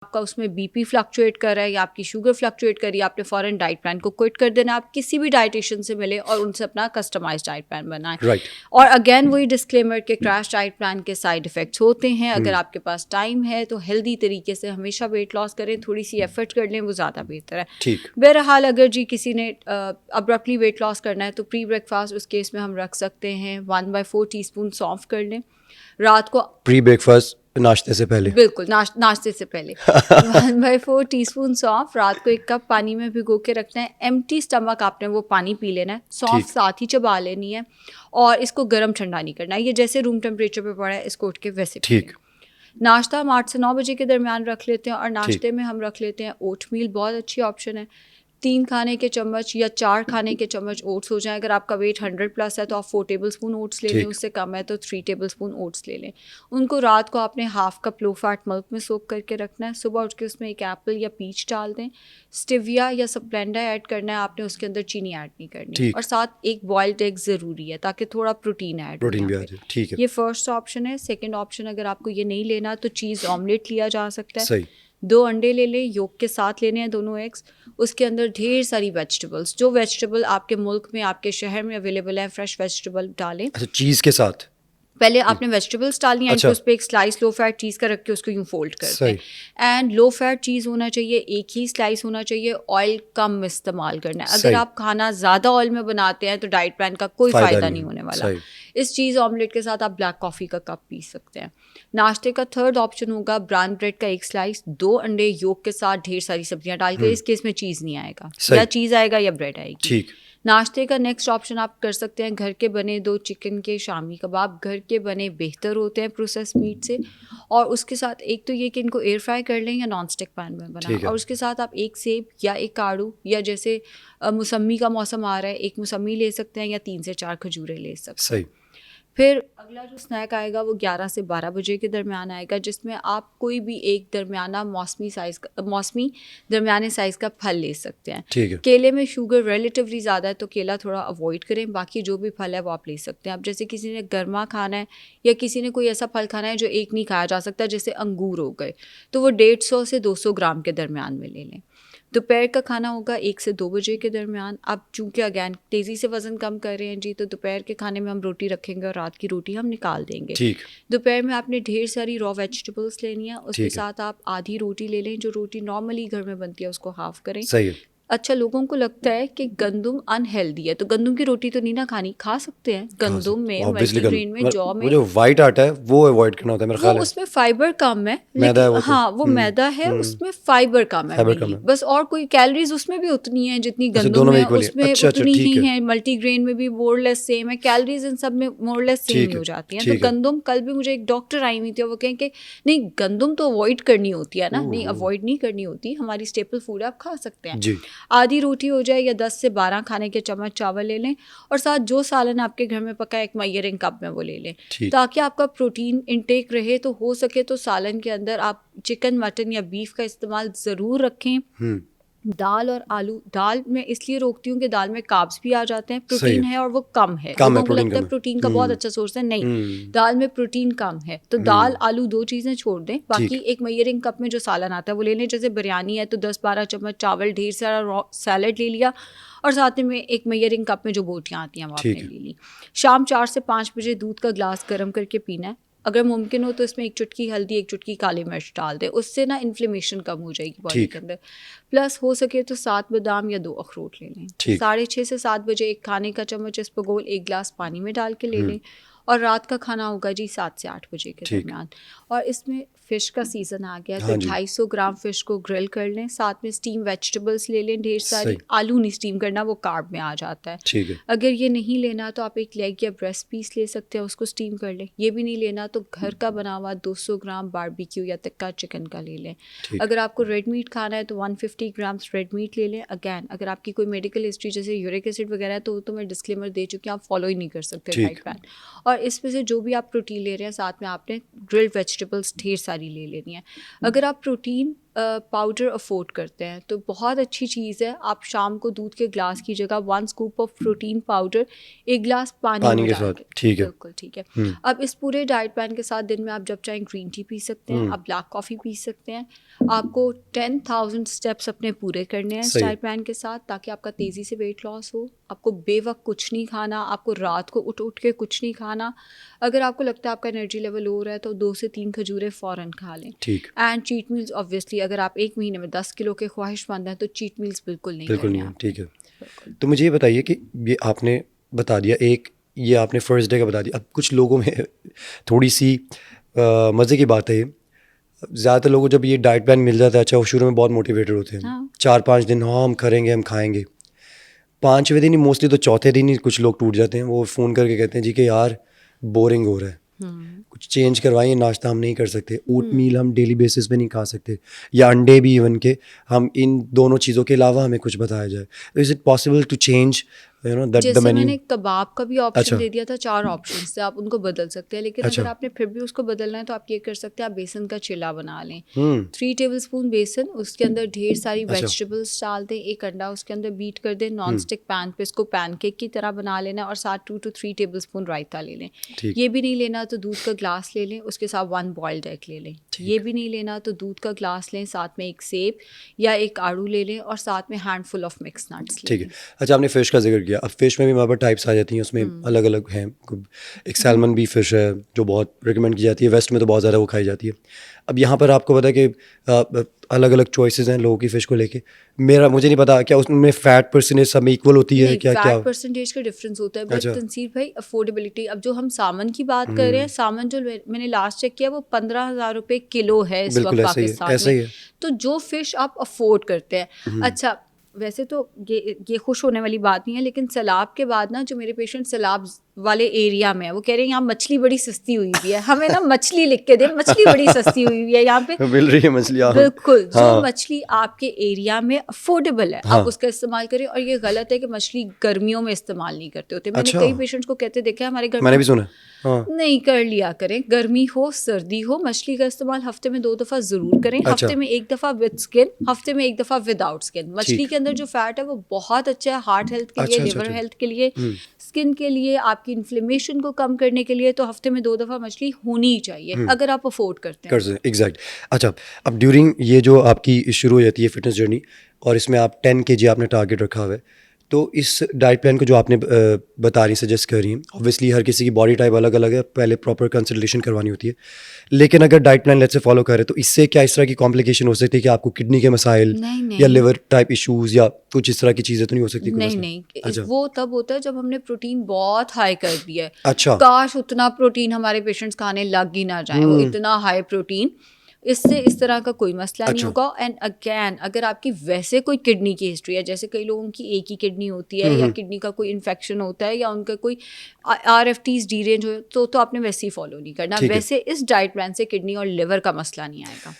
आपका उसमें BP fluctuate कर रहा है या आपकी शुगर फ्लक्चुएट कर रही है, आपने फ़ौरन डाइट प्लान को क्विट कर देना। आप किसी भी डाइटिशियन से मिले और उनसे अपना कस्टमाइज्ड डाइट प्लान बनाएं। राइट। और अगेन वही डिस्क्लेमर के क्रैश डाइट प्लान के साइड इफ़ेक्ट्स होते हैं। अगर आपके पास टाइम है तो हेल्दी तरीके से हमेशा वेट लॉस करें, थोड़ी सी एफर्ट कर लें, वो ज़्यादा बेहतर है। ठीक। बहरहाल अगर जी किसी ने अब्रप्टली वेट लॉस करना है तो प्री ब्रेकफास्ट उस केस में हम रख सकते हैं 1/4 टीस्पून सौंफ कर लें रात को। प्री ब्रेकफास्ट नाश्ते से पहले? बिल्कुल, नाश्ते से पहले 1/4 टीस्पून सौंफ रात को 1 कप पानी में भिगो के रखना है। एम्प्टी स्टमक आपने वो पानी पी लेना है। सौंफ साथ ही चबा लेनी है और इसको गर्म ठंडा नहीं करना है। ये जैसे रूम टेम्परेचर पे पड़ा है इसको उठ के वैसे पी लें। नाश्ता हम 8 से 9 बजे के दरमियान रख लेते हैं और नाश्ते में हम रख लेते हैं ओटमील। बहुत अच्छी ऑप्शन है। 3 खाने के चम्मच या 4 खाने के चम्मच ओट्स हो जाएं। अगर आपका वेट 100+ है तो आप 4 टेबलस्पून ओट्स ले लें, उससे कम है तो 3 टेबलस्पून ओट्स ले लें। उनको रात को आपने half cup low fat milk में सोक करके रखना है। सुबह उठ के उसमें एक एप्पल या पीच डाल दें। स्टिविया या स्प्लेंडा ऐड करना है आपने, उसके अंदर चीनी ऐड नहीं करनी। और साथ एक बॉइल्ड एग ज़रूरी है ताकि थोड़ा प्रोटीन ऐड हो। ठीक है। ये फर्स्ट ऑप्शन है। सेकेंड ऑप्शन अगर आपको ये नहीं लेना तो चीज़ ऑमलेट लिया जा सकता है। सही। 2 अंडे ले लें, योक के साथ लेने हैं दोनों एग्स। उसके अंदर ढेर सारी वेजिटेबल्स, जो वेजिटेबल आपके मुल्क में आपके शहर में अवेलेबल है, फ्रेश वेजिटेबल डालें। अच्छा, चीज़ के साथ पहले आपने वेजिटेबल्स डालनी है। उस पर एक स्लाइस लो फैट चीज़ का रख के उसको यूँ फोल्ड करते हैं। एंड लो फैट चीज़ होना चाहिए, एक ही स्लाइस होना चाहिए। ऑयल कम इस्तेमाल करना है। अगर आप खाना ज़्यादा ऑयल में बनाते हैं तो डाइट प्लान का कोई फ़ायदा नहीं होने वाला। इस चीज़ ऑमलेट के साथ आप ब्लैक कॉफ़ी का कप पी सकते हैं। नाश्ते का थर्ड ऑप्शन होगा ब्राउन ब्रेड का 1 स्लाइस, 2 अंडे योक के साथ ढेर सारी सब्जियां डाल के। इस केस में चीज़ नहीं आएगा, या चीज़ आएगा या ब्रेड आएगी। ठीक। नाश्ते का नेक्स्ट ऑप्शन आप कर सकते हैं घर के बने 2 चिकन के शामी कबाब। घर के बने बेहतर होते हैं प्रोसेस मीट से। और उसके साथ एक तो ये कि इनको एयर फ्राई कर लें या नॉन स्टिक पैन में बनाएं। और उसके साथ आप 1 सेब या 1 आड़ू या जैसे मौसमी का मौसम आ रहा है 1 मौसमी ले सकते हैं या 3 से 4 खजूरें ले सकते हैं। फिर अगला जो स्नैक आएगा वो 11 से 12 बजे के दरमियान आएगा, जिसमें आप कोई भी एक दरमियाना मौसमी दरमियाने साइज़ का फल ले सकते हैं। ठीक है। केले में शुगर रिलेटिवली ज़्यादा है तो केला थोड़ा अवॉइड करें, बाकी जो भी फल है वो आप ले सकते हैं। अब जैसे किसी ने गर्मा खाना है या किसी ने कोई ऐसा फल खाना है जो एक नहीं खाया जा सकता, जैसे अंगूर हो गए, तो वो 150 से 200 ग्राम के दरमियान में ले लें। दोपहर का खाना होगा 1 से 2 बजे के दरमियान। अब चूँकि अगैन तेज़ी से वज़न कम कर रहे हैं जी, तो दोपहर के खाने में हम रोटी रखेंगे और रात की रोटी हम निकाल देंगे। ठीक। दोपहर में आपने ढेर सारी रॉ वेजिटेबल्स लेनी है। उसके साथ आप आधी रोटी ले लें, जो रोटी नॉर्मली घर में बनती है उसको हाफ़ करें। सही है। अच्छा, लोगों को लगता है कि गंदुम अनहेल्दी है तो गंदुम की रोटी तो नहीं ना खानी, खा सकते हैं। गंदुम में, मल्टीग्रेन में, जौ में, वो जो वाइट आटा है वो अवॉइड करना होता है मेरा ख्याल है। उसमें फाइबर कम है, मैदा है वो लेकिन हाँ वो मैदा है, उसमें फाइबर कम है बस। और कोई कैलोरीज उसमें भी उतनी है जितनी गंदुम में, उसमें उतनी ही है। मल्टीग्रेन में भी मोरलेस सेम है, कैलोरीज इन सब में मोरलेस सेम ही हो जाती हैं। तो गंदुम, कल भी मुझे एक डॉक्टर आई हुई थी, वो कहें कि नहीं गंदुम तो अवॉइड करनी होती है ना। नहीं, अवॉइड नहीं करनी होती, हमारी स्टेपल फूड आप खा सकते हैं। आधी रोटी हो जाए या 10 से 12 खाने के चम्मच चावल ले लें और साथ जो सालन आपके घर में पका 1 मेजरिंग कप में वो ले लें, ताकि आपका प्रोटीन इनटेक रहे। तो हो सके तो सालन के अंदर आप चिकन, मटन या बीफ का इस्तेमाल ज़रूर रखें। दाल और आलू, दाल मैं इसलिए रोकती हूँ कि दाल में कार्ब्स भी आ जाते हैं, प्रोटीन है और वो कम है। लोगों को लगता है प्रोटीन का बहुत अच्छा सोर्स है, नहीं, दाल में प्रोटीन कम है। तो दाल आलू 2 चीज़ें छोड़ दें, बाकी 1 मेजरिंग कप में जो सालन आता है वो ले लें। जैसे बिरयानी है तो 10-12 चम्मच चावल, ढेर सारा सैलड ले लिया और साथ में 1 मेजरिंग कप में जो बोटियाँ आती हैं वो आपने ले ली। शाम 4 से 5 बजे दूध का ग्लास गर्म करके पीना है। अगर मुमकिन हो तो इसमें 1 चुटकी हल्दी, 1 चुटकी काली मिर्च डाल दे, उससे ना इन्फ्लेमेशन कम हो जाएगी बॉडी के अंदर। प्लस हो सके तो 7 बादाम या 2 अखरोट ले लें। 6:30 से 7 बजे 1 खाने का चम्मच इसबगोल 1 गिलास पानी में डाल के ले लें। और रात का खाना होगा जी 7 से 8 बजे के दरमियान। और इसमें फ़िश का सीज़न आ गया तो 250 ग्राम फ़िश को ग्रिल कर लें। साथ में स्टीम वेजिटेबल्स ले लें ढेर सारी। आलू नहीं स्टीम करना, वो कार्ब में आ जाता है। अगर ये नहीं लेना तो आप 1 लेग या ब्रेस्ट पीस ले सकते हैं, उसको स्टीम कर लें। ये भी नहीं लेना तो घर का बना हुआ 200 ग्राम बारबेक्यू या टिक्का चिकन का ले लें। अगर आपको रेड मीट खाना है तो 150 ग्राम्स रेड मीट ले लें। अगैन अगर आपकी कोई मेडिकल हिस्ट्री जैसे यूरिक एसिड वगैरह है तो मैं डिस्क्लेमर दे चुकी हूँ, आप फॉलो ही नहीं कर सकते डाइट प्लान। और इसमें से जो भी आप प्रोटीन ले रहे हैं साथ में आपने ग्रिल्ड वेजिटेबल्स ढेर सारी ले लेनी है। अगर आप प्रोटीन पाउडर अफोर्ड करते हैं तो बहुत अच्छी चीज़ है। आप शाम को दूध के ग्लास की जगह 1 स्कूप ऑफ प्रोटीन पाउडर 1 गिलास पानी के साथ, ठीक है, बिल्कुल ठीक है। अब इस पूरे डाइट प्लान के साथ दिन में आप जब चाहें ग्रीन टी पी सकते हैं, आप ब्लैक कॉफ़ी पी सकते हैं। आपको 10,000 स्टेप्स अपने पूरे करने हैं इस डाइट प्लान के साथ, ताकि आपका तेज़ी से वेट लॉस हो। आपको बेवक्त कुछ नहीं खाना, आपको रात को उठ के कुछ नहीं खाना। अगर आपको लगता है आपका एनर्जी लेवल लो रहा है तो 2 से 3 खजूरें फ़ौरन खा लें। ठीक। एंड चीट मील्स ऑब्वियसली अगर आप 1 महीने में 10 किलो के ख्वाहिशमंद हैं तो चीट मील्स बिल्कुल नहीं है, ठीक है। तो मुझे ये बताइए कि ये आपने बता दिया, एक ये आपने फर्स्ट डे का बता दिया। अब कुछ लोगों में थोड़ी सी मज़े की बात है, ये ज़्यादातर लोगों को जब ये डाइट प्लान मिल जाता है, अच्छा वो शुरू में बहुत मोटिवेटेड होते हैं। 4-5 दिन हाँ हम करेंगे, हम खाएंगे। 5वें दिन ही मोस्टली तो चौथे दिन ही कुछ लोग टूट जाते हैं। वो फ़ोन करके कहते हैं जी कि यार बोरिंग हो रहा है, कुछ चेंज करवाइए, नाश्ता हम नहीं कर सकते, ओट मील हम डेली बेसिस पे नहीं खा सकते, या अंडे भी इवन के, हम इन दोनों चीज़ों के अलावा हमें कुछ बताया जाए। Is it possible to change जैसे मैंने कबाब का भी ऑप्शन दे दिया था, 4 ऑप्शन से आप उनको बदल सकते हैं। लेकिन अगर आपने फिर भी उसको बदलना है तो आप ये कर सकते हैं, आप बेसन का चिल्ला बना लें। 3 टेबलस्पून बेसन, उसके अंदर ढेर सारी वेजिटेबल्स डाल दें, 1 अंडा उसके अंदर बीट कर दें, नॉन स्टिक पैन पे इसको पैनकेक की तरह बना लेना, और साथ 2 to 3 टेबलस्पून रायता ले लें। ये भी नहीं लेना तो दूध का ग्लास ले लें, उसके साथ 1 बॉइल्ड एग ले लें। ये भी नहीं लेना तो दूध का ग्लास लें, साथ में 1 सेब या 1 आड़ू ले लें, और साथ में हैंडफुल ऑफ मिक्स नट्स। ठीक है। अच्छा, आपने फ़िश का जिक्र किया। अब फ़िश में भी हमारे पास टाइप्स आ जाती हैं, उसमें अलग अलग हैं। एक सैल्मन भी फ़िश है जो बहुत रिकमेंड की जाती है, वेस्ट में तो बहुत ज़्यादा वो खाई जाती है। अब यहाँ पर आपको पता है कि अलग अलग चॉइसेस हैं लोगों की फ़िश को लेके। मुझे नहीं पता क्या उसमें फ़ैट परसेंटेज सब में इक्वल होती है, क्या फैट परसेंटेज का डिफरेंस होता है। बट तनसीर भाई, अफोर्डेबिलिटी, अब जो हम सामन की बात कर रहे हैं, सामन जो मैंने लास्ट चेक किया वो 15,000 रुपये किलो है इस वक्त पाकिस्तान में। तो जो फ़िश आप अफोर्ड करते हैं, अच्छा वैसे तो ये खुश होने वाली बात नहीं है, लेकिन सैलाब के बाद ना जो मेरे पेशेंट सैलाब वाले एरिया में है, वो कह रहे हैं यहाँ मछली बड़ी सस्ती हुई हुई है, हमें ना मछली लिख के दे, मछली बड़ी सस्ती हुई हुई है यहाँ पे मिल रही है मछली। बिल्कुल। जो मछली आपके एरिया में अफोर्डेबल है, आप उसका इस्तेमाल करें। और ये गलत है कि मछली गर्मियों में इस्तेमाल नहीं करते होते। मैंने कई पेशेंट्स को कहते देखा है हमारे घर, मैंने भी सुना। नहीं कर लिया करें, गर्मी हो सर्दी हो, मछली का इस्तेमाल हफ्ते में 2 दफ़ा ज़रूर करें। हफ्ते में 1 दफ़ा विद स्किन, हफ्ते में 1 दफ़ा विदाउट स्किन। मछली के अंदर जो फैट है वो बहुत अच्छा है हार्ट हेल्थ के लिए, लिवर हेल्थ के लिए, स्किन के लिए, आपकी इन्फ्लेमेशन को कम करने के लिए। तो हफ्ते में 2 दफ़ा मछली होनी ही चाहिए अगर आप अफोर्ड करते हैं। एग्जैक्ट। अच्छा, अब ड्यूरिंग ये जो आपकी शुरू हो जाती है फिटनेस जर्नी, और इसमें आप 10 kg आपने टारगेट रखा हुआ है, तो इस डाइट प्लान को जो आपने बता रही, सजेस्ट कर रही हैं, ऑब्वियसली हर किसी की बॉडी टाइप अलग अलग है, पहले प्रॉपर कंसल्टेशन करवानी होती है। लेकिन अगर diet plan let's say follow करें तो इससे क्या इस तरह की कॉम्प्लिकेशन हो सकती है कि आपको किडनी के मसाइल या लिवर टाइप इश्यूज या कुछ इस तरह की चीज़ें तो नहीं हो सकती? नहीं। अच्छा। वो तब होता है जब हमने प्रोटीन बहुत हाई कर दिया है। अच्छा। काश उतना प्रोटीन हमारे पेशेंट्स खाने लग ही ना जाए, वो इतना हाई प्रोटीन, इससे इस तरह का कोई मसला नहीं होगा। एंड अगैन अगर आपकी वैसे कोई किडनी की हिस्ट्री है, जैसे कई लोगों की एक ही किडनी होती है, या किडनी का कोई इन्फेक्शन होता है, या उनका कोई RFTs डीरेंज हो, तो आपने वैसे ही फॉलो नहीं करना। वैसे इस डाइट प्लान से किडनी और लिवर का मसला नहीं आएगा।